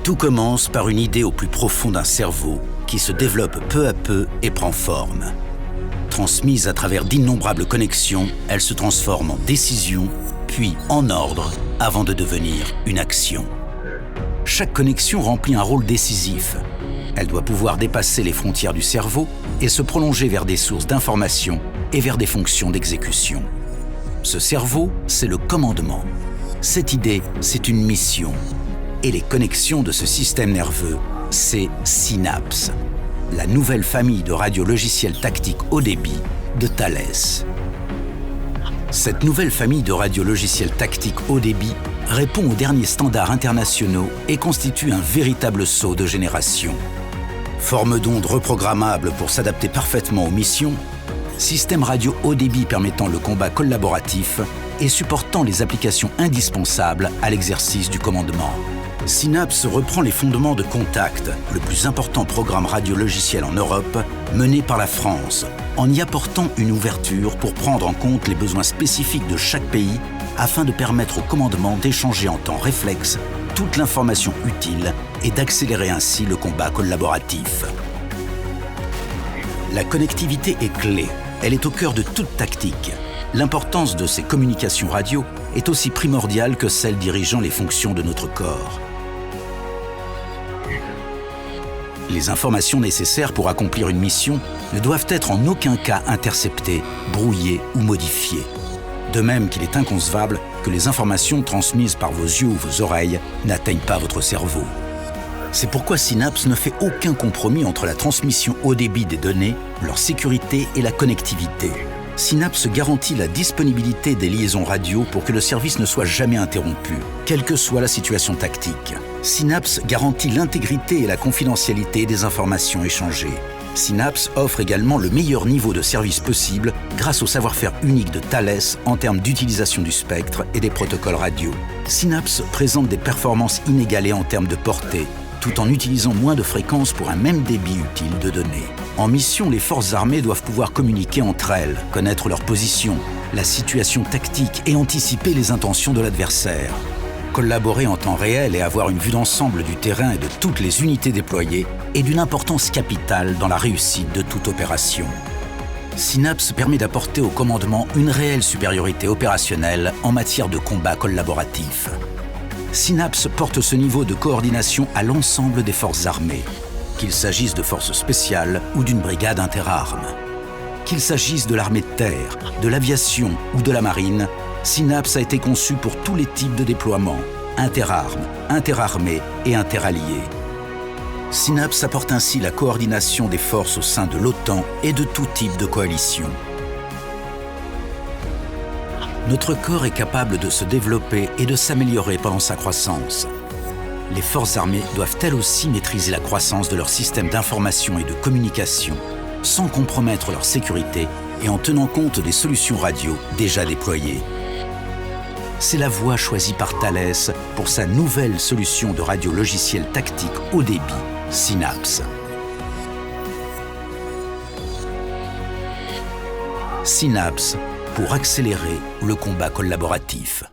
Tout commence par une idée au plus profond d'un cerveau qui se développe peu à peu et prend forme. Transmise à travers d'innombrables connexions, elle se transforme en décision, puis en ordre, avant de devenir une action. Chaque connexion remplit un rôle décisif. Elle doit pouvoir dépasser les frontières du cerveau et se prolonger vers des sources d'information et vers des fonctions d'exécution. Ce cerveau, c'est le commandement. Cette idée, c'est une mission. Et les connexions de ce système nerveux, c'est Synapse, la nouvelle famille de radiologiciels tactiques haut débit de Thales. Cette nouvelle famille de radiologiciels tactiques haut débit répond aux derniers standards internationaux et constitue un véritable saut de génération. Forme d'onde reprogrammable pour s'adapter parfaitement aux missions, système radio haut débit permettant le combat collaboratif et supportant les applications indispensables à l'exercice du commandement. Synapse reprend les fondements de Contact, le plus important programme radiologiciel en Europe, mené par la France, en y apportant une ouverture pour prendre en compte les besoins spécifiques de chaque pays afin de permettre au commandement d'échanger en temps réflexe toute l'information utile et d'accélérer ainsi le combat collaboratif. La connectivité est clé. Elle est au cœur de toute tactique. L'importance de ces communications radio est aussi primordiale que celle dirigeant les fonctions de notre corps. Les informations nécessaires pour accomplir une mission ne doivent être en aucun cas interceptées, brouillées ou modifiées. De même qu'il est inconcevable que les informations transmises par vos yeux ou vos oreilles n'atteignent pas votre cerveau. C'est pourquoi Synapse ne fait aucun compromis entre la transmission haut débit des données, leur sécurité et la connectivité. Synapse garantit la disponibilité des liaisons radio pour que le service ne soit jamais interrompu, quelle que soit la situation tactique. Synapse garantit l'intégrité et la confidentialité des informations échangées. Synapse offre également le meilleur niveau de service possible grâce au savoir-faire unique de Thales en termes d'utilisation du spectre et des protocoles radio. Synapse présente des performances inégalées en termes de portée, tout en utilisant moins de fréquences pour un même débit utile de données. En mission, les forces armées doivent pouvoir communiquer entre elles, connaître leur position, la situation tactique et anticiper les intentions de l'adversaire. Collaborer en temps réel et avoir une vue d'ensemble du terrain et de toutes les unités déployées est d'une importance capitale dans la réussite de toute opération. Synapse permet d'apporter au commandement une réelle supériorité opérationnelle en matière de combat collaboratif. Synapse porte ce niveau de coordination à l'ensemble des forces armées, qu'il s'agisse de forces spéciales ou d'une brigade interarmes. Qu'il s'agisse de l'armée de terre, de l'aviation ou de la marine, Synapse a été conçu pour tous les types de déploiements, interarmes, interarmées et interalliés. Synapse apporte ainsi la coordination des forces au sein de l'OTAN et de tout type de coalition. Notre corps est capable de se développer et de s'améliorer pendant sa croissance. Les forces armées doivent elles aussi maîtriser la croissance de leur système d'information et de communication, sans compromettre leur sécurité et en tenant compte des solutions radio déjà déployées. C'est la voie choisie par Thales pour sa nouvelle solution de radiologiciel tactique haut débit, Synapse. Synapse pour accélérer le combat collaboratif.